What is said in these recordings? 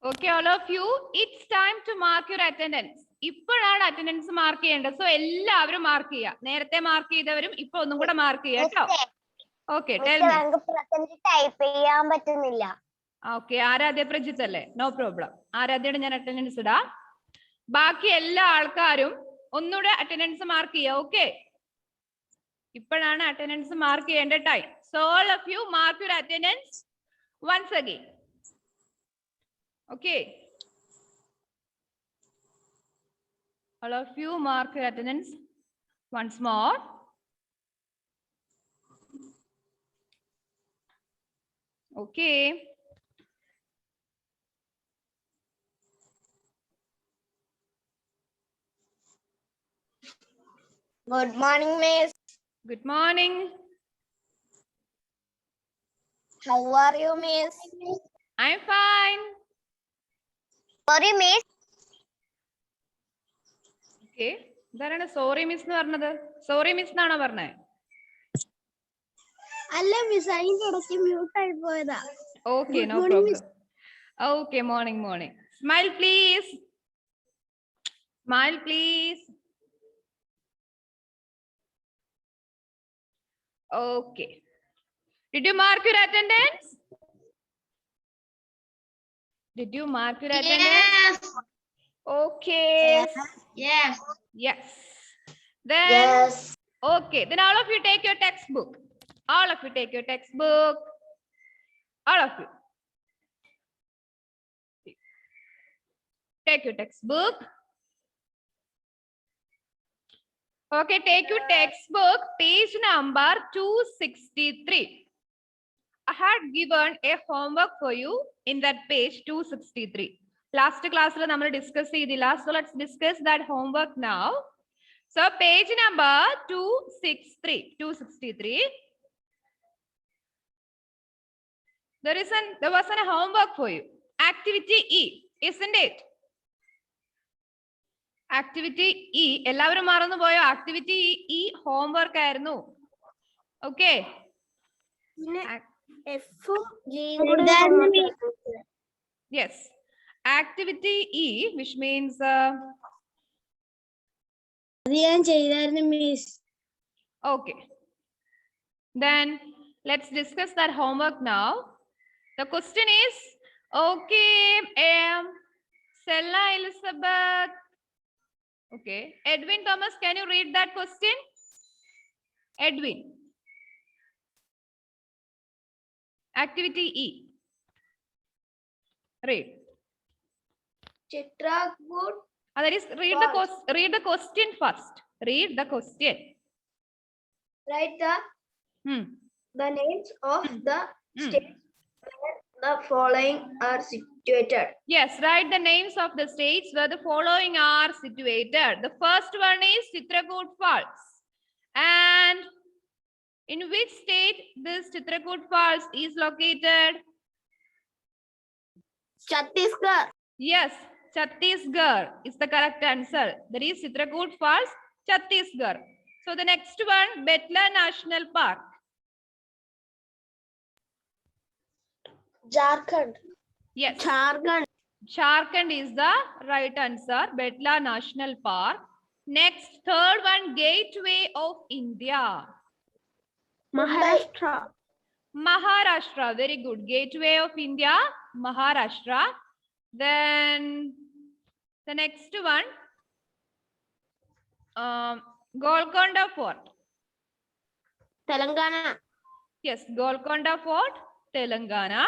Okay, all of you, it's time to mark your attendance. ഇപ്പോഴാണ് attendance mark ചെയ്യേണ്ടത്. So എല്ലാവരും mark ചെയ്യുക. നേരത്തെ മാർക്ക് ചെയ്തവരും ഇപ്പൊ ഒന്നും കൂടെ മാർക്ക് ചെയ്യുക കേട്ടോ. ഓക്കെ, ടൈപ്പ് ചെയ്യാൻ പറ്റുന്നില്ല. ഓക്കെ, ആരാധ്യ പ്രജിത്ത് അല്ലേ? No problem. ആരാധ്യയുടെ ഞാൻ അറ്റൻഡൻസ് ഇടാം. ബാക്കി എല്ലാ ആൾക്കാരും ഒന്നുകൂടെ അറ്റൻഡൻസ് മാർക്ക് ചെയ്യുക. ഓക്കെ, ഇപ്പോഴാണ് അറ്റൻഡൻസ് മാർക്ക് ചെയ്യേണ്ട time. So all of you mark your attendance once again. Okay, all of you mark your attendance once more. Okay, Good morning, Miss. good morning. How are you, Miss? I'm fine. Sorry, Miss. Okay, ഇതാരാണ് sorry miss എന്ന് പറഞ്ഞത്? Sorry miss എന്നാണോ പറഞ്ഞേ? അല്ല miss, അതിന്റെ ഇടയ്ക്ക് mute ആയി പോയതാ. Okay, no problem. Okay, morning. Smile please. Smile please. Okay, did you mark your attendance? Did you mark your attendance? Yes. Okay. Yes. Then Yes. okay, then all of you take your textbook. All of you take your textbook. All of you take your textbook. Okay, take your textbook, page number 263. I had given a homework for you in that page 263. Last class we discussed this. So let's discuss that homework now. So page number 263. There was a homework for you. Activity E, isn't it? Activity E. എല്ലാവരും മറന്നു പോയോ? Activity E homework ആയിരുന്നു. Okay. Yes. Activity E, which means okay. Then let's discuss that homework now. The question is, okay, Stella Elizabeth. Okay, Edwin Thomas, can you read that question? Edwin. Activity E. Read. Chitrakoot. That is, read the question first. Read the question. Write the names of the states where the following are situated. Yes, write the names of the states where the following are situated. The first one is Chitrakoot Falls. And in which state this Chitrakoot Falls is located? Chhattisgarh. Yes, Chhattisgarh is the correct answer. That is Chitrakoot Falls, Chhattisgarh. So the next one, Betla National Park. Jharkhand. Yes. Jharkhand is the right answer. Betla National Park. Next, third one, Gateway of India. Maharashtra. Very good. Gateway of India, Maharashtra. Then the next one, Golconda Fort. Telangana. Yes, Golconda Fort, Telangana.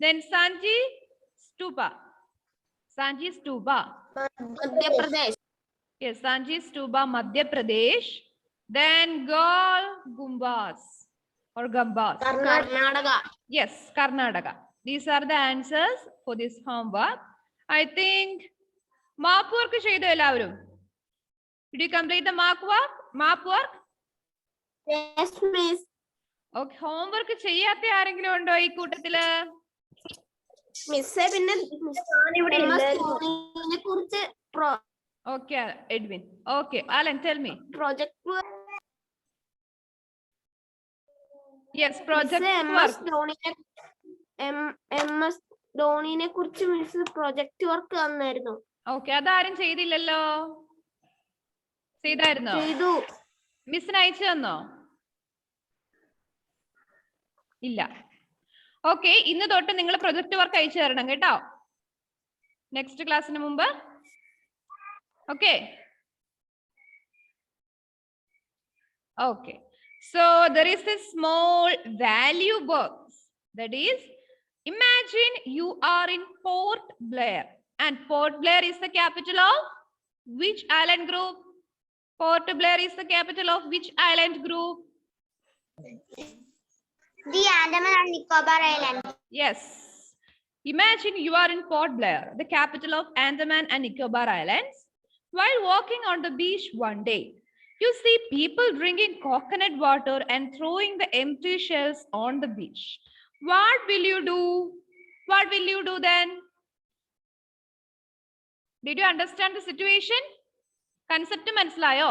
Then Sanchi Stupa. Madhya Pradesh. Yes, Sanchi Stupa, Madhya Pradesh. Then Gol Gumbas or Gambas. Karnataka. Yes, Karnataka. These are the answers for this homework. I think map work cheyidu ellavarum. Did you complete the map work? Yes, Miss. Okay, homework cheyyathe ആരെങ്കിലും ഉണ്ടോ ഈ കൂട്ടത്തില്? മിസ്സേ, പിന്നെ കുറിച്ച് Okay, Edwin. Okay, Alan, tell me. project work. Yes, project work. MS ധോണിനെ കുറിച്ച് miss project work തന്നായിരുന്നു. Okay, അതാരും ചെയ്തില്ലല്ലോ. ചെയ്തായിരുന്നോ? ചെയ്തു. മിസ്സിന് അയച്ചു തന്നോ? ഇല്ല. ഓക്കെ, ഇന്ന് തൊട്ട് നിങ്ങൾ പ്രൊജക്ട് വർക്ക് അയച്ചു തരണം കേട്ടോ, നെക്സ്റ്റ് ക്ലാസ്സിന് മുമ്പ്. Okay okay. So there is a small value box, that is, imagine you are in Port Blair, and Port Blair is the capital of which island group? Port Blair is the capital of which island group? The Andaman and Nicobar Islands. Yes. Imagine you are in Port Blair, the capital of Andaman and Nicobar Islands. While walking on the beach one day, you see people drinking coconut water and throwing the empty shells on the beach. What will you do? What will you do then? Did you understand the situation? Concept മനസ്സിലായോ?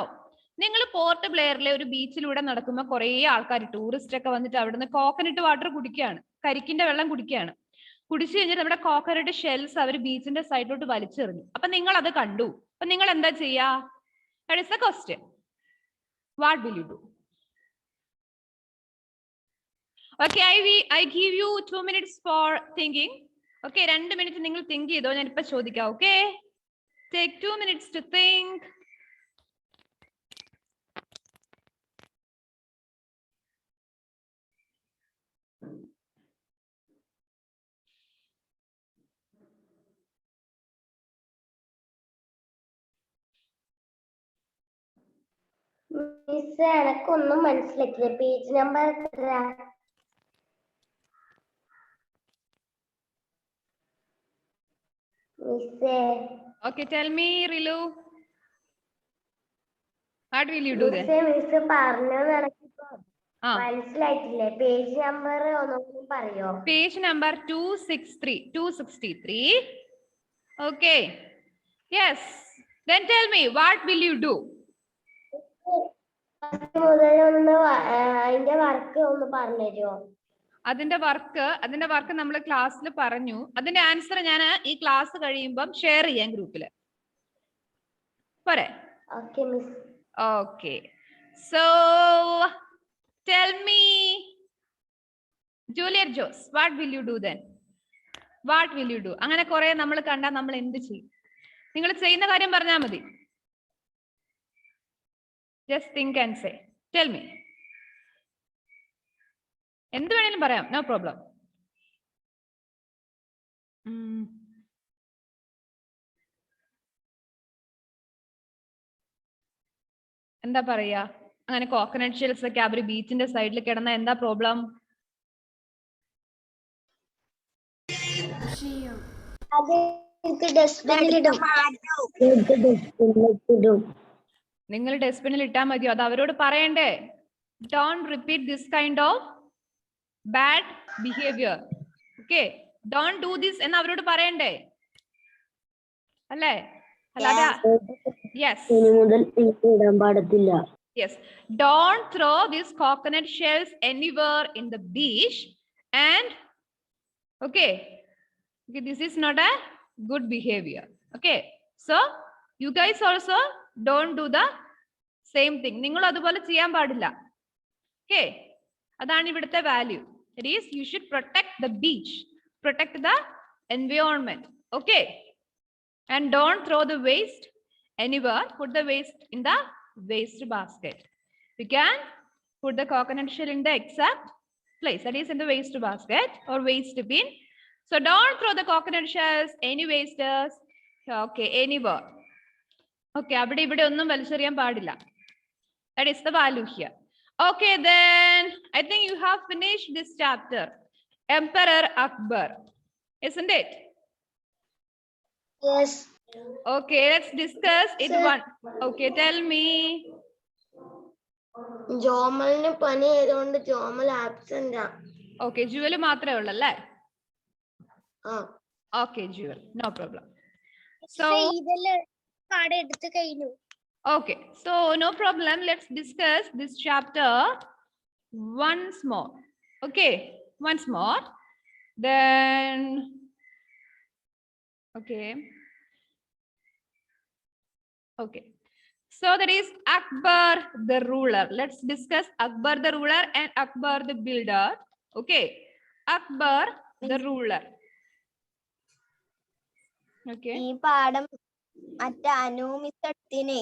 നിങ്ങൾ port ബ്ലെയറിലെ ഒരു ബീച്ചിലൂടെ നടക്കുമ്പോൾ കുറേ ആൾക്കാർ, tourist ഒക്കെ വന്നിട്ട് അവിടെ നിന്ന് കോക്കനട്ട് വാട്ടർ കുടിക്കുകയാണ്, കരിക്കിന്റെ വെള്ളം കുടിക്കുകയാണ്. കുടിച്ചു കഴിഞ്ഞിട്ട് നമ്മുടെ കോക്കനട്ട് ഷെൽസ് അവർ ബീച്ചിന്റെ സൈഡിലോട്ട് വലിച്ചെറിഞ്ഞു. അപ്പൊ നിങ്ങൾ അത് കണ്ടു. അപ്പൊ നിങ്ങൾ എന്താ ചെയ്യാ? That is the question. What will you do? Okay, I give you 2 minutes for thinking. Okay, 2 minutes നിങ്ങൾ think ചെയ്തോ, ഞാൻ ഇപ്പൊ ചോദിക്കാം. Okay, take 2 minutes to think. Miss എനക്കൊന്നും മനസ്സിലാക്കില്ല. പേജ് നമ്പർ എത്ര? മിസ്സേ. Okay, tell me, Rilu. What will you do then? Miss പറഞ്ഞത് എനക്കിപ്പോ മനസ്സിലായിട്ടില്ലേ? പേജ് നമ്പർ ഒന്നും പറയോ? Page number 263. Okay. Yes. Then tell me, what will you do? മുതലൊന്ന് അതിന്റെ work ഒന്ന് പറഞ്ഞുതരുമോ? അതിന്റെ വർക്ക് നമ്മൾ ക്ലാസ്സിൽ പറഞ്ഞു. അതിന്റെ ആൻസർ ഞാൻ ഈ ക്ലാസ് കഴിയുമ്പം ഷെയർ ചെയ്യാം ഗ്രൂപ്പില്. പോരെ? Okay miss. Okay. So tell me, Juliet Jose, what will you do then? What will you do? അങ്ങനെ കുറെ നമ്മൾ കണ്ടാൽ നമ്മൾ എന്ത് ചെയ്യും? നിങ്ങൾ ചെയ്യുന്ന കാര്യം പറഞ്ഞാൽ മതി. Just think and say. Tell me. എന്ത് വേണേലും പറയാം, നോ പ്രോബ്ലം. എന്താ പറയാ? അങ്ങനെ കോക്കനട്ട് ഷെൽസ് ഒക്കെ അവര് ബീച്ചിന്റെ സൈഡിൽ കിടന്ന എന്താ പ്രോബ്ലം? നിങ്ങൾ ഡസ്റ്റ്ബിനിൽ ഇട്ടാൽ മതിയോ? അത് അവരോട് പറയണ്ടേ? Don't repeat this kind of bad behavior. Okay, don't do this എന്ന് അവരോട് പറയണ്ടേ? അല്ലേ? അല്ലാതെ yes. Yes, don't throw these coconut shells anywhere in the beach, and okay, this is not a good behavior. Okay, so you guys also don't do the same thing. നിങ്ങൾ അതുപോലെ ചെയ്യാൻ പാടില്ല. Okay, അതാണ് ഇവിടുത്തെ value. It is you should protect the beach, protect the environment. Okay, and don't throw the waste anywhere. Put the waste in the waste basket. You can put the coconut shell in the exact place, that is in the waste basket or waste bin. So don't throw the coconut shells, any wasters, okay, anywhere. Okay, അവിടെ ഇവിടെ ഒന്നും വലിച്ചെറിയാൻ പാടില്ല. That is the value here. Okay, then I think you have finished this chapter, Emperor Akbar, isn't it? Yes. Okay, let's discuss it one. Okay, tell me. ജോമലിന് പനി ആയതുകൊണ്ട് Jomel absent ആ. Okay, Jual മാത്രമേ ഉള്ളൂ അല്ലേ? Okay, Jewel, no problem. So okay, so no problem. Let's discuss this chapter once more. Okay, once more. Then Okay. Okay. So that is Akbar the ruler. Let's discuss Akbar the ruler and Akbar the builder. Okay. Akbar the ruler. Okay. ഈ പാഠം മറ്റേ Anu miss എടുത്തിനെ.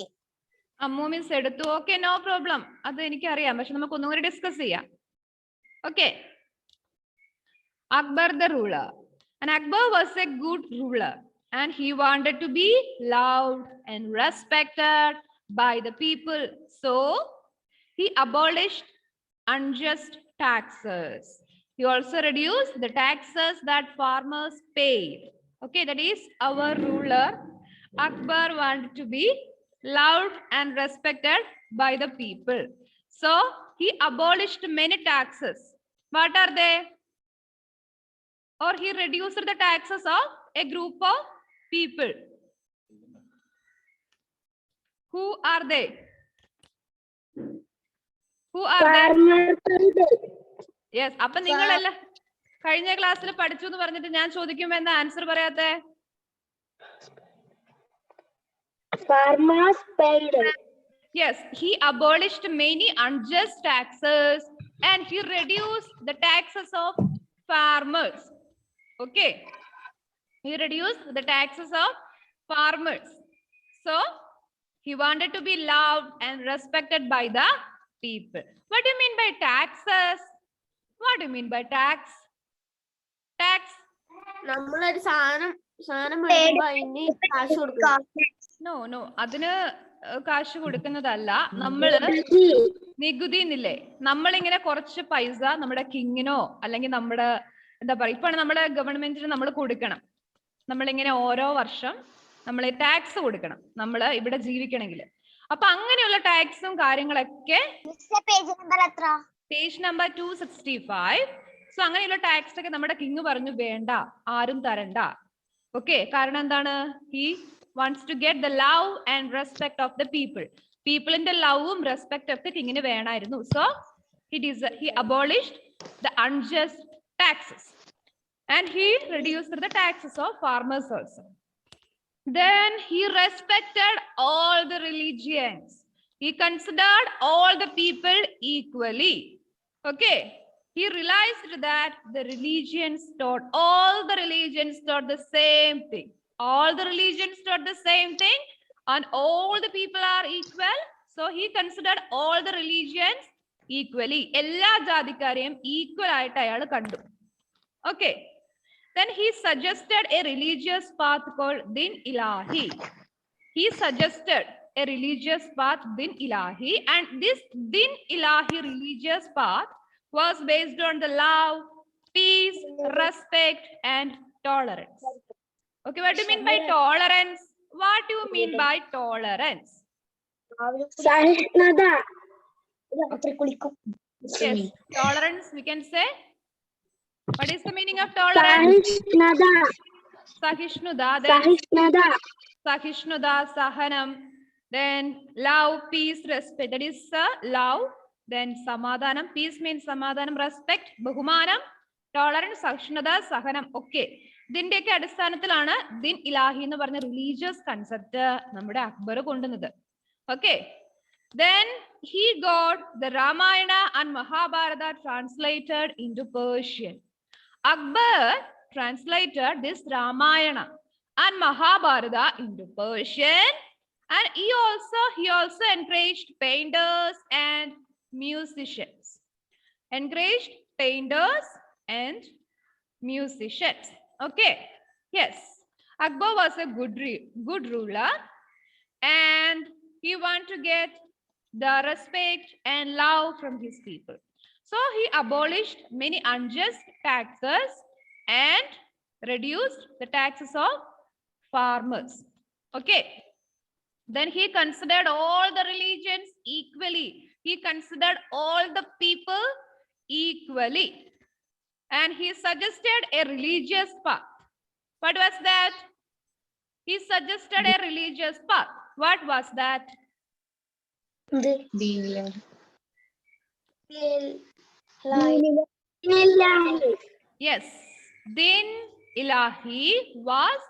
Ammu miss എടുത്തു. Okay, no problem. അത് എനിക്കറിയാം, പക്ഷെ നമുക്ക് ഒന്നും കൂടി ഡിസ്കസ് ചെയ്യാം. Okay. Akbar the ruler. And Akbar was a good ruler. And he wanted to be loved and respected by the people. So he abolished unjust taxes. He also reduced the taxes that farmers paid. Okay, that is our ruler. Akbar wanted to be loved and respected by the people. So he abolished many taxes. What are they? Or he reduced the taxes of a group of people. Who are they? Who are they? Yes. അപ്പൊ നിങ്ങളല്ല കഴിഞ്ഞ ക്ലാസ്സിൽ പഠിച്ചു എന്ന് പറഞ്ഞിട്ട് ഞാൻ ചോദിക്കുമ്പോ എന്താ answer പറയാത്തെ? Farmers paid. Yes, he abolished many unjust taxes and he reduced the taxes of farmers. Okay. He reduced the taxes of farmers. So he wanted to be loved and respected by the people. What do you mean by taxes? What do you mean by tax? Tax? നമ്മളൊരു സാധനം മേടിക്കുമ്പോ അതിന് കാശ് കൊടുക്കണം. No, no. അതിന് കാശ് കൊടുക്കുന്നതല്ല. നമ്മള് നികുതി എന്നില്ലേ, നമ്മളിങ്ങനെ കുറച്ച് പൈസ നമ്മുടെ കിങ്ങിനോ അല്ലെങ്കിൽ നമ്മുടെ എന്താ പറയുക, ഇപ്പൊ നമ്മുടെ ഗവൺമെന്റിന് നമ്മൾ കൊടുക്കണം. നമ്മളിങ്ങനെ ഓരോ വർഷം നമ്മൾ ടാക്സ് കൊടുക്കണം, നമ്മൾ ഇവിടെ ജീവിക്കണമെങ്കിൽ. അപ്പൊ അങ്ങനെയുള്ള ടാക്സും കാര്യങ്ങളൊക്കെ പേജ് നമ്പർ 265. സോ അങ്ങനെയുള്ള ടാക്സ് ഒക്കെ നമ്മുടെ കിങ് പറഞ്ഞു വേണ്ട, ആരും തരണ്ട. ഓക്കെ, കാരണം എന്താണ്? He wants to get the love and respect of the people. പീപ്പിളിന്റെ ലവും റെസ്പെക്ട് ഒക്കെ കിങ്ങിന് വേണമായിരുന്നു. So he abolished the unjust taxes and he reduced the taxes of farmers also. Then he respected all the religions. He considered all the people equally. Okay. He realized that the religions taught, all the religions taught the same thing. All the religions taught the same thing and all the people are equal. So he considered all the religions equally. എല്ലാ ജാതിക്കാരെയും equal ആയിട്ട് അയാൾ കണ്ടു. Okay. Then he suggested a religious path called Din Ilahi. He suggested a religious path, Din Ilahi, and this Din Ilahi religious path was based on the love, peace, respect, and tolerance. Okay, what do you mean by tolerance? What do you mean by tolerance? Yes, tolerance, we can say. What is the meaning of tolerance? Sahishnudha. Sahishnudha, Sahanam. Then love, peace, respect. That is love. Then Samadhanam. Peace means Samadhanam, respect. Bahumanam. Tolerance, Sahishnudha, Sahanam. Okay. ഇതിന്റെയൊക്കെ അടിസ്ഥാനത്തിലാണ് ദിൻ ഇലാഹി എന്ന് പറഞ്ഞ religious concept നമ്മുടെ അക്ബർ കൊണ്ടുവന്നത്. Okay. Then he got the Ramayana and Mahabharata translated into Persian. Akbar translated this Ramayana and Mahabharata into Persian, and he also encouraged painters and musicians. Encouraged painters and musicians. Okay. Yes. Akbar was a good ruler, and he wanted to get the respect and love from his people. So he abolished many unjust taxes and reduced the taxes of farmers. Okay. Then he considered all the religions equally. He considered all the people equally. And he suggested a religious path. What was that? He suggested a religious path. What was that? Yes. Din Ilahi was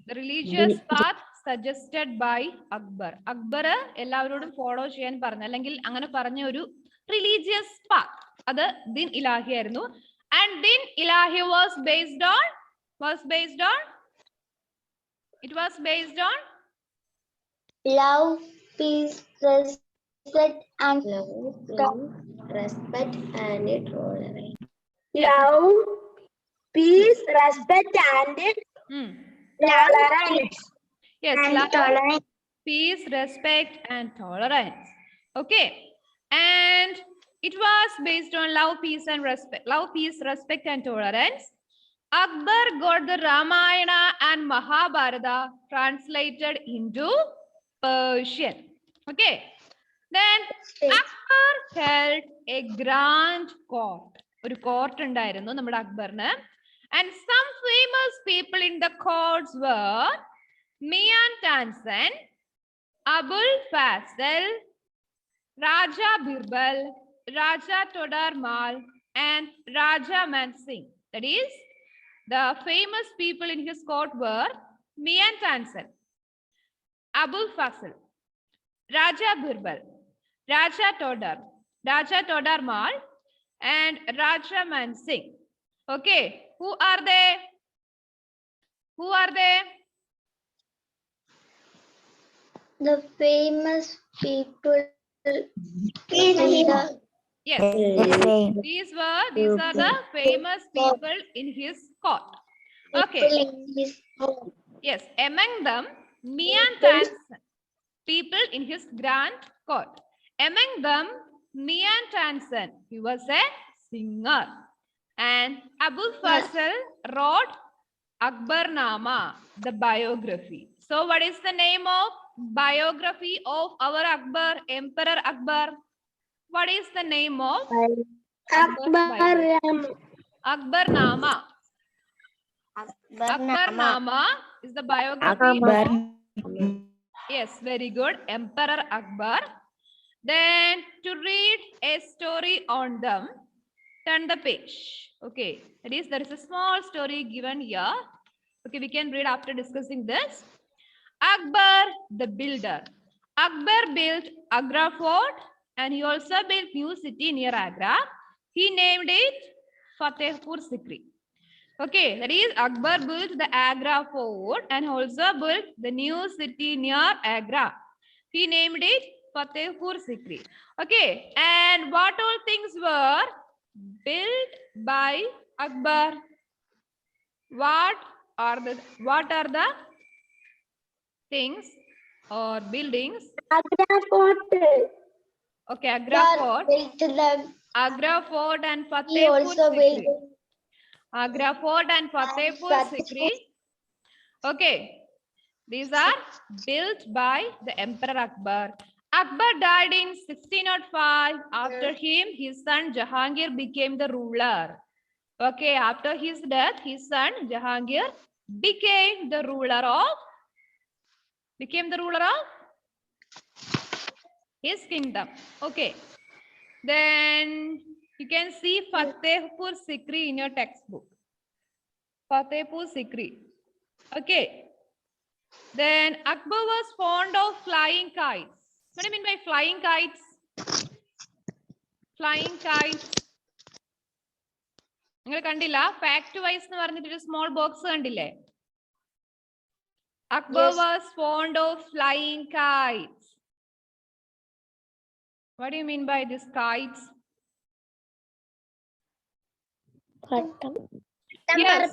The religious path suggested by Akbar. Akbar എല്ലാവരോടും follow ചെയ്യാൻ പറഞ്ഞു അല്ലെങ്കിൽ അങ്ങനെ പറഞ്ഞ ഒരു religious path. അത് Din Ilahi ആയിരുന്നു. And Din Ilahi was based on it was based on Love, peace, respect and respect and tolerance. love, peace, respect and tolerance. Yes, And love, tolerance. peace, respect, and tolerance. Okay, and it was based on love, peace, and respect. Love, peace, respect, and tolerance. Akbar got the Ramayana and Mahabharata translated into Persian. Okay, then Akbar held a grand court. ഒരു court ഉണ്ടായിരുന്നു നമ്മുടെ അക്ബറിന്. And some famous people in the courts were Mian Tansen, Abul Fazl, Raja Birbal, Raja Todar Mal, and Raja Mansingh. That is, the famous people in his court were Mian Tansen, Abul Fazl, Raja Birbal, Raja Todar Mal, and Raja Mansingh. Okay, who are they? Who are they? The famous people in the Yes, these are the famous people in his court. Okay, people in his home. yes, among them Mian Tansen, people in his grand court. Among them Mian Tansen, he was a singer, and Abul Fazl wrote Akbarnama, the biography. So what is the name of biography of our Akbar, Emperor Akbar? What is the name of Akbarnama? Akbarnama is the biography of, yes, very good, Emperor Akbar. Then to read a story on them, turn the page. Okay, that is, there is a small story given here. Okay, we can read after discussing this. Akbar the builder. Akbar built Agra fort, and he also built new city near Agra. He named it Fatehpur Sikri. Okay, that is, Akbar built the Agra fort and also built the new city near Agra. He named it Fatehpur Sikri. Okay, and what all things were built by Akbar? What are the things or buildings? Agra Fort. Okay, Agra Fort. Agra Fort and He Fatehpur also Sikri. built Agra Fort and Fatehpur Sikri. Okay, these are built by the Emperor Akbar. Akbar died in 1605. After him, his son Jahangir became the ruler. Okay, after his death, his son Jahangir became the ruler of his kingdom. Okay, then you can see Fatehpur Sikri in your textbook. Fatehpur Sikri. Okay, then Akbar was fond of flying kites. What do you mean by flying kites? Flying kites. നിങ്ങൾ കണ്ടില്ല? Fact vice എന്ന് പറഞ്ഞിട്ടൊരു small box കണ്ടില്ലേ? Akbar was fond of flying kites. What do you mean by these kites? Yes.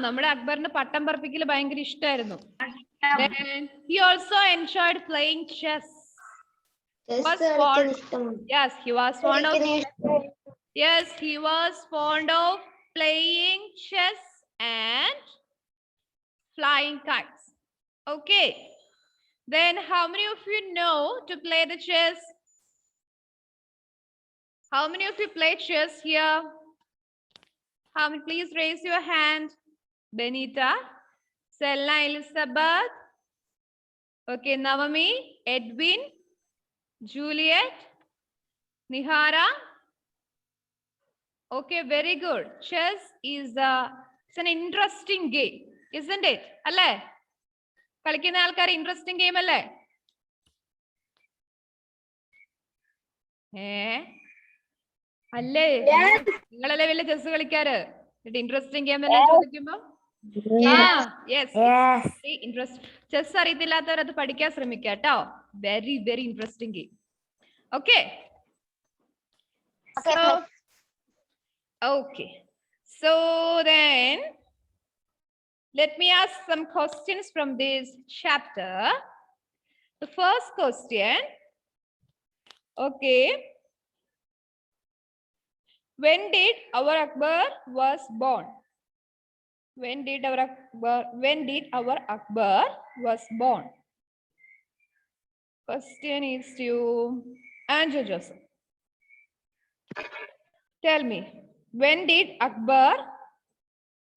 നമ്മുടെ അക്ബറിന് പട്ടം പറപ്പിക്കൽ ഭയങ്കര ഇഷ്ടമായിരുന്നു. Then he also enjoyed playing chess. Yes, he was fond of playing chess and flying kites. Okay, then how many of you know to play the chess? How many of you play chess here? How many? Please raise your hand. Benita, Selna Elizabeth, okay, Navami, Edwin, Juliet, Nihara. Okay, very good. Chess is it's an interesting game. isn't it? അല്ലേ? കളിക്കുന്ന ആൾക്കാർ interesting game അല്ലേ? അല്ലേ? നിങ്ങളല്ലേ വലിയ chess കളിക്കാര്? Interesting game തന്നെ ചോദിക്കുമ്പോ ഇൻട്രസ്റ്റ്. ചെസ് അറിയത്തില്ലാത്തവർ അത് പഠിക്കാൻ ശ്രമിക്കുക കേട്ടോ. Very very interesting game. Okay. Okay. So then, let me ask some questions from this chapter. The first question. Okay. When did our Akbar was born? When did our Akbar was born? Question is to Andrew Joseph. Tell me, when did Akbar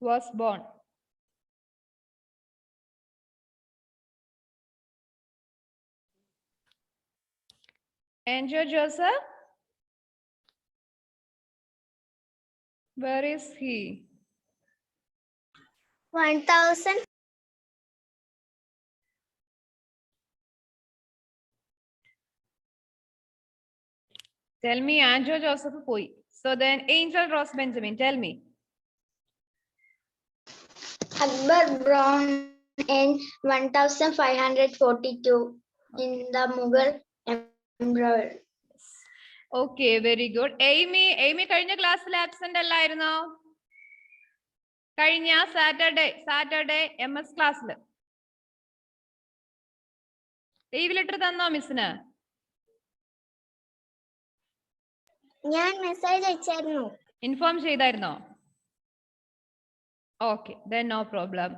was born? Andrew Joseph? Where is he? 1000. Tell me, Andrew Joseph Poi. So then, Angel Rose Benjamin, tell me. Akbar born in 1542 in the Mughal Empire. Okay, very good. Amy കഴിഞ്ഞ ക്ലാസ്സിൽ absent അല്ലായിരുന്നോ? കഴിഞ്ഞ Saturday MS ക്ലാസ്സിൽ leave letter തന്നോ മിസ്സിന്? ഞാൻ message അയച്ചായിരുന്നു. Inform ചെയ്തായിരുന്നോ? Okay, then no problem.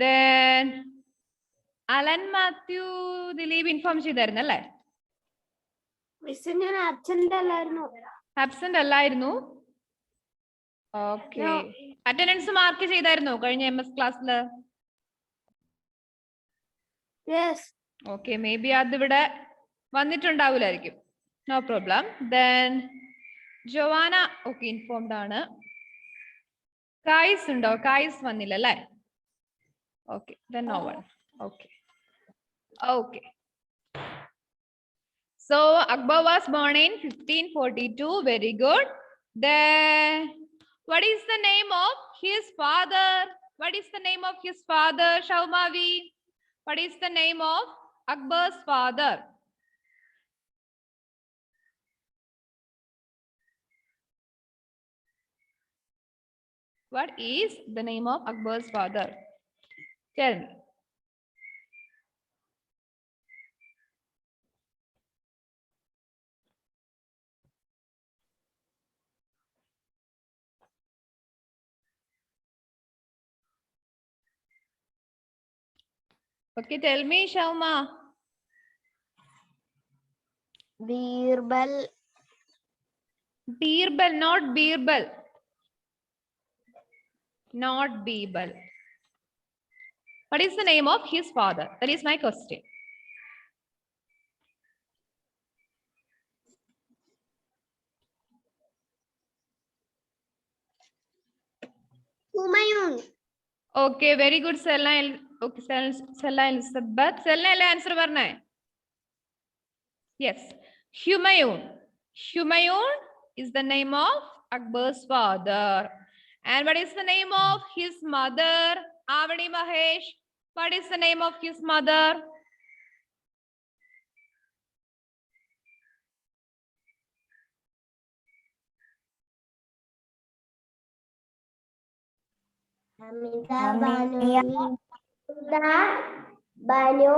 Then Alan Mathew Dileep inform ചെയ്തായിരുന്നു അല്ലേ? മിസ് ഞാൻ ആബ്സെന്റ് അല്ലായിരുന്നു. ഓക്കെ. അറ്റൻഡൻസ് മാർക്ക് ചെയ്തായിരുന്നോ കഴിഞ്ഞ MS ക്ലാസ്സില്? ഓക്കെ, മേ ബി അതിവിടെ വന്നിട്ടുണ്ടാവില്ലായിരിക്കും. No problem. Then Joanna okay informed ആണ്. കായ്സ് ഉണ്ടോ? കായ്സ് വന്നില്ല അല്ലേ? Okay, then no one. Okay. So Akbar was born in 1542. Very good. Then what is the name of his father? What is the name of his father, Shaumavi? What is the name of Akbar's father? What is the name of Akbar's father? Tell me. Okay, tell me, Shauma. Birbal. Birbal, not Birbal. Not Birbal. What is the name of his father? That is my question. Humayun. Okay, very good, Selna. Okay, Selna Elizabeth. Selna, answer varna. Yes, Humayun. Humayun is the name of Akbar's father. And what is the name of his mother? Avani Mahesh. What is the name of his mother? Banu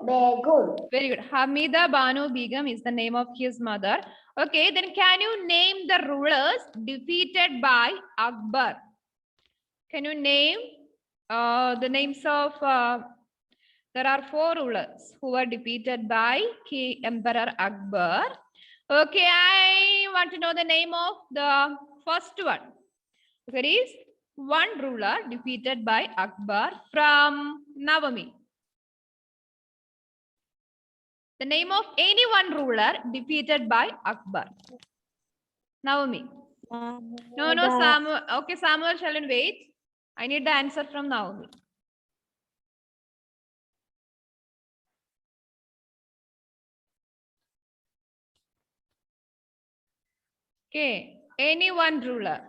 Begum. Very good. Hamida Banu Begum is the name of his mother. Okay, then can you name the rulers defeated by Akbar? Can you name the names of there are 4 rulers who were defeated by Emperor Akbar. Okay, I want to know the name of the first one. There is one ruler defeated by Akbar from Navami. The name of any one ruler defeated by Akbar. Navami. No, Samuel. Okay, Samuel, shall we wait? I need the answer from Naomi. Okay, any one ruler.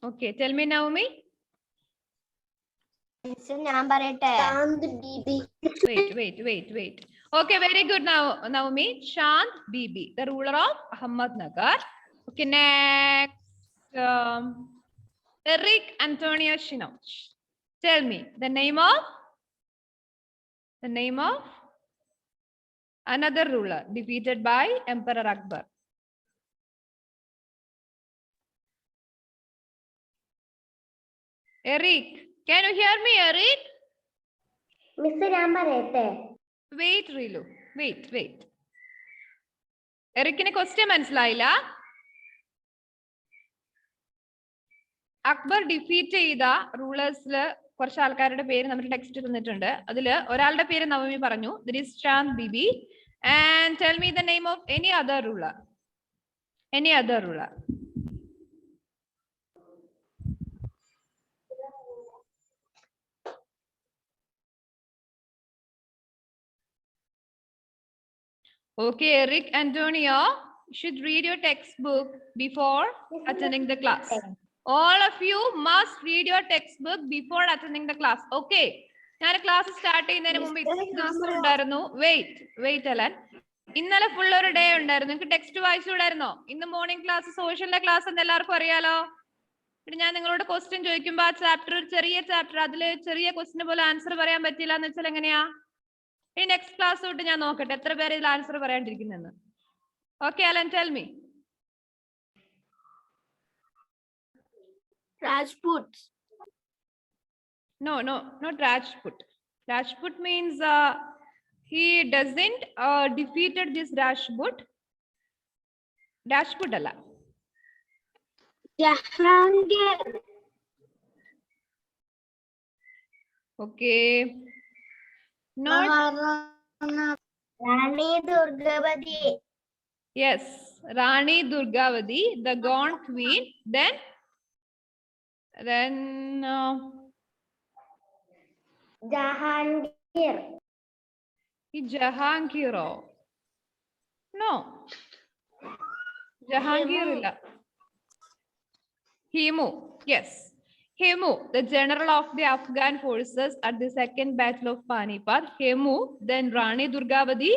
Okay, tell me, Naomi. Miss ഞാൻ പറയട്ടെ. Wait. Okay, very good now, Naomi. Shant Bibi, the ruler of Ahmednagar. Okay, next. Eric Antonio Shinoch. Tell me the name of another ruler defeated by Emperor Akbar. Eric, can you hear me, Eric? Miss ഞാൻ പറയട്ടെ. Wait, Rilu. Wait. എറിക്കിന് question മനസ്സിലായില്ല. Akbar defeat ചെയ്ത റൂളേഴ്സിൽ കുറച്ച് ആൾക്കാരുടെ പേര് നമ്മുടെ text തന്നിട്ടുണ്ട്. അതില് ഒരാളുടെ പേര് നവമി പറഞ്ഞു. That is Shant Bibi. And tell me the name of any other ruler. Okay, Eric Antonio, you should read your textbook before attending the class. All of you must read your textbook before attending the class. Okay. ഞാൻ class start ചെയ്യുന്നതിന് മുമ്പ് ദിവസം ഉണ്ടായിരുന്നു. Wait Alan. ഇന്നലെ full ഒരു day ഉണ്ടായിരുന്നു. നിങ്ങൾക്ക് text വായിച്ചുകൂടായിരുന്നോ? ഇന്ന് മോർണിംഗ് ക്ലാസ് സോഷ്യലിന്റെ ക്ലാസ് എന്ന് എല്ലാവർക്കും അറിയാലോ. പിന്നെ ഞാൻ നിങ്ങളോട് ക്വസ്റ്റ്യൻ ചോദിക്കുമ്പോ ആ ചാപ്റ്റർ ഒരു ചെറിയ ചാപ്റ്റർ, അതിൽ ചെറിയ ക്വസ്റ്റിന് പോലെ ആൻസർ പറയാൻ പറ്റില്ല എന്ന് വെച്ചാൽ എങ്ങനെയാ? ഈ നെക്സ്റ്റ് ക്ലാസ് തൊട്ട് ഞാൻ നോക്കട്ടെ എത്ര പേര് ഇതിൽ ആൻസർ പറയാണ്ടിരിക്കുന്നെന്ന്. Okay Alan, tell me. Rajput. No, not Rajput. Rajput means he doesn't defeated this Rajput. Rajput alla. Jahangir. Okay. Not Rani Durgavati. Yes, Rani Durgavati, the gone queen. Then Jahangir. Jahangiro. No. Jahangir illa. Himu. Yes. Himu, the general of the Afghan forces at the second battle of Panipat. Himu, then Rani Durgavati,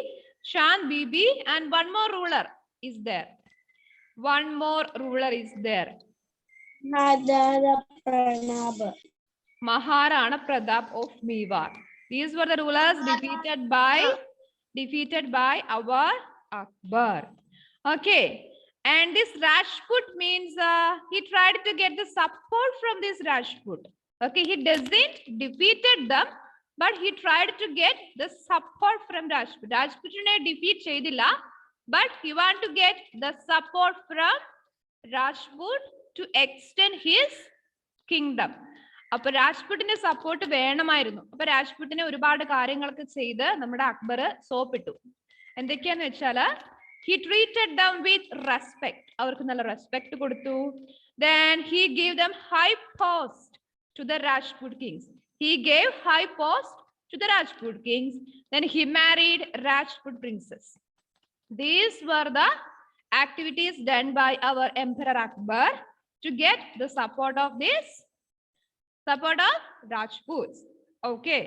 Shant Bibi, and one more ruler is there. Maharana Pratap of Mewar. These were the rulers defeated by our Akbar. Okay. And this Rajput means he tried to get the support from this Rajput. Okay, he doesn't defeated them, but he tried to get the support from Rajput. Rajputine defeat cheyidilla, but he want to get the support from Rajput to extend his kingdom. അപ്പൊ രാജ്പുട്ടിന്റെ support വേണമായിരുന്നു. അപ്പൊ രാജ്പുട്ടിനെ ഒരുപാട് കാര്യങ്ങളൊക്കെ ചെയ്ത് നമ്മുടെ അക്ബർ സോപ്പിട്ടു. എന്തൊക്കെയാന്ന് വെച്ചാല് he treated them with respect. അവർക്ക് നല്ല റെസ്പെക്ട് കൊടുത്തു. Then he gave them high post to the Rajput kings. Then he married Rajput princess. These were the activities done by our Emperor Akbar to get the support of Rajputs. Okay.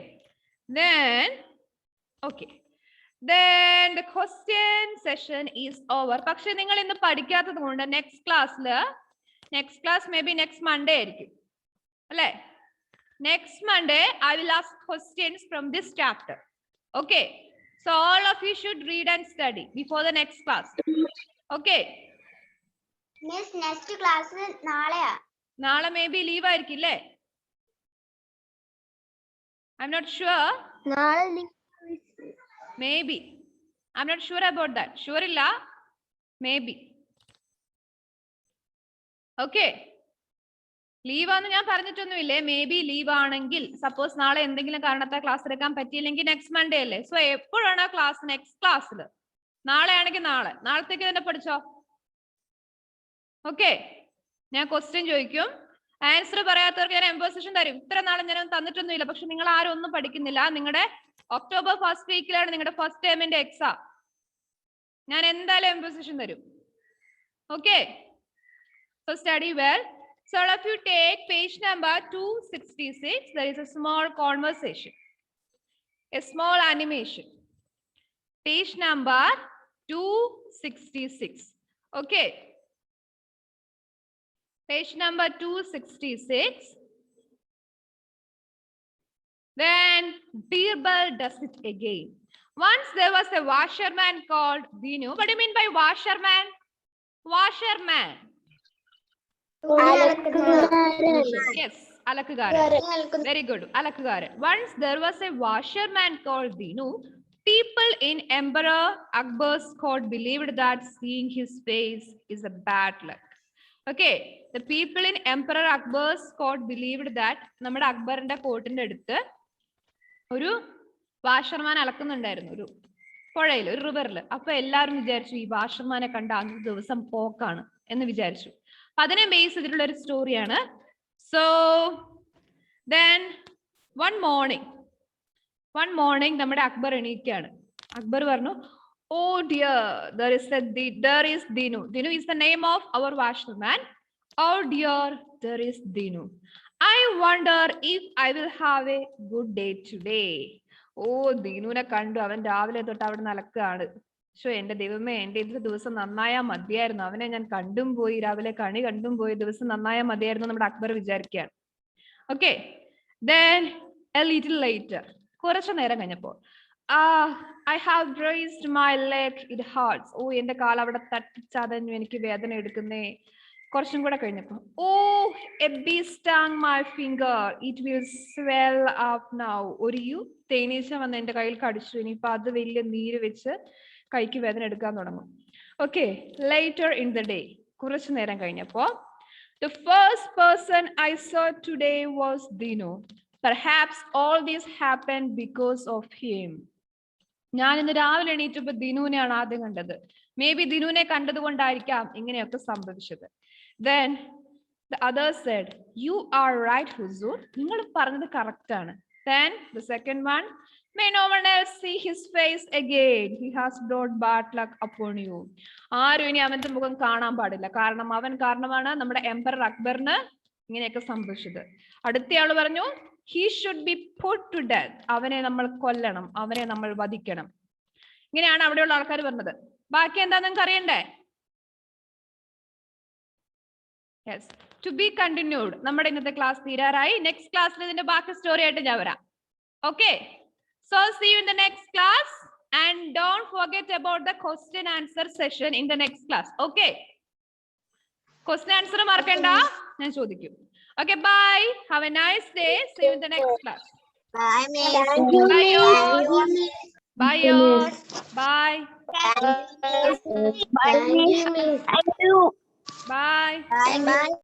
Then the question session is over. പക്ഷെ നിങ്ങൾ ഇന്ന് പഠിക്കാത്തത് കൊണ്ട് next class may be next Monday ആയിരിക്കും അല്ലേ? Next Monday I will ask questions from this chapter. Okay. So all of you should read and study before the next class. Okay. Miss, next class നാളെയാ. നാളെ may be leave ആയിരിക്കും അല്ലേ? I'm not sure. Maybe. I'm not sure about that. Sure illa? Maybe. Okay. ലീവാന്ന് ഞാൻ പറഞ്ഞിട്ടൊന്നുമില്ലേ. May be leave ആണെങ്കിൽ suppose നാളെ എന്തെങ്കിലും കാരണത്താൽ class എടുക്കാൻ പറ്റിയില്ലെങ്കിൽ നെക്സ്റ്റ് മൺഡേ അല്ലേ. സോ എപ്പോഴാണ് ക്ലാസ്? നെക്സ്റ്റ് ക്ലാസ്സിൽ. നാളെ ആണെങ്കിൽ നാളെ, നാളത്തേക്ക് തന്നെ പഠിച്ചോ. ഓക്കെ, ഞാൻ ക്വസ്റ്റ്യൻ ചോദിക്കും, ആൻസർ പറയാത്തവർക്ക് ഞാൻ എംപോസിഷൻ തരും. ഇത്ര നാളെ ഞാൻ തന്നിട്ടൊന്നുമില്ല, പക്ഷെ നിങ്ങൾ ആരും ഒന്നും പഠിക്കുന്നില്ല. നിങ്ങളുടെ ഒക്ടോബർ ഫസ്റ്റ് വീക്കിലാണ് നിങ്ങളുടെ ഫസ്റ്റ് ടേമിന്റെ എക്സാം. ഞാൻ എന്തായാലും എംപോസിഷൻ തരും. Okay, so study well. So all of you take page number 266. There is a small conversation, a small animation. Page number 266. Okay, page number 266. Then Birbal does it again. Once there was a washerman called Dinu. What do you mean by washerman? Washerman. Yes, alakkukaran. Very good, alakkukaran. Once there was a washerman called Dinu. People in Emperor Akbar's court believed that seeing his face is a bad luck. Okay, the people in Emperor Akbar's court believed that നമ്മുടെ അക്ബറിന്റെ കോർട്ടിന്റെ അടുത്ത് ഒരു washerman അലക്കുന്നുണ്ടായിരുന്നു, ഒരു പുഴയിൽ, ഒരു റിവറിൽ. അപ്പൊ എല്ലാവരും വിചാരിച്ചു ഈ വാഷർമാനെ കണ്ട അന്ന് ദിവസം പോക്കാണ് എന്ന് വിചാരിച്ചു. അതിനെ ബേസ് ചെയ്തിട്ടുള്ള ഒരു സ്റ്റോറിയാണ്. സോ ദെൻ വൺ മോർണിംഗ് നമ്മുടെ അക്ബർ എണീക്കാണ്. അക്ബർ പറഞ്ഞു, oh dear, there is Dinu. Dinu is the name of our washerman. Oh dear, there is Dinu. I wonder if I will have a good day today. ഓ, ദീനുവിനെ കണ്ടു, അവൻ രാവിലെ തൊട്ട് അവിടെ നടക്കുകയാണ്. പക്ഷെ എന്റെ ദൈവമേ, എന്റെ ഇന്നത്തെ ദിവസം നന്നായാ മതിയായിരുന്നു. അവനെ ഞാൻ കണ്ടും പോയി, രാവിലെ കണി കണ്ടും പോയി, ദിവസം നന്നായാ മതിയായിരുന്നു നമ്മുടെ അക്ബർ വിചാരിക്കുകയാണ്. Okay, then a little later, കുറച്ചു നേരം കഴിഞ്ഞപ്പോൾ, I have raised my leg, it hurts. ഓ, എന്റെ കാൽ അവിടെ തട്ടിച്ചതഞ്ഞു, എനിക്ക് വേദന എടുക്കുന്നേ. കുറച്ചും കൂടെ കഴിഞ്ഞപ്പോ, ഓ, a bee stung my finger, it will swell up now. ഒരു തേനീച്ച വന്ന് എന്റെ കയ്യിൽ കടിച്ചു, ഇനിയിപ്പോ അത് വലിയ നീര് വെച്ച് കൈക്ക് വേദന എടുക്കാൻ തുടങ്ങും. Okay, later in the day, കുറച്ചു നേരം കഴിഞ്ഞപ്പോ, the first person I saw today was Dinu. Perhaps all this happened because of him. ഞാൻ ഇന്ന് രാവിലെ എണീറ്റപ്പോ ദിനുവിനെയാണ് ആദ്യം കണ്ടത്. മേ ബി ദിനുവിനെ കണ്ടത് കൊണ്ടായിരിക്കാം ഇങ്ങനെയൊക്കെ സംഭവിച്ചത്. Then the others said, you are right, Huzur. നിങ്ങൾ പറഞ്ഞത് കറക്റ്റ് ആണ്. Then the second one, may no one else see his face again. He has brought bad luck upon you. ആരും ഇനി അവന്റെ മുഖം കാണാൻ പാടില്ല, കാരണം അവൻ കാരണമാണ് നമ്മുടെ എംപറർ അക്ബറിന് ഇങ്ങനെയൊക്കെ സംഭവിച്ചത്. അടുത്തയാള് പറഞ്ഞു, he should be put to death. അവനെ നമ്മൾ കൊല്ലണം, അവനെ നമ്മൾ വധിക്കണം. ഇങ്ങനെയാണ് അവിടെയുള്ള ആൾക്കാർ പറഞ്ഞത്. ബാക്കി എന്താ നിങ്ങൾക്ക് അറിയണ്ടേ? Yes, to be continued. നമ്മുടെ ഇന്നത്തെ ക്ലാസ് തീരാറായി. നെക്സ്റ്റ് ക്ലാസ്സിൽ ഇതിന്റെ ബാക്കി സ്റ്റോറി ആയിട്ട് ഞാൻ വരാം. Okay, so see you in the next class and don't forget about the question answer session in the next class. Okay, question answer മറക്കണ്ട, ഞാൻ ചോദിക്കും. Okay, bye, have a nice day, see you in the next class. Bye, miss. Bye all. Bye all. Bye. Thank you, miss. Bye. Bye.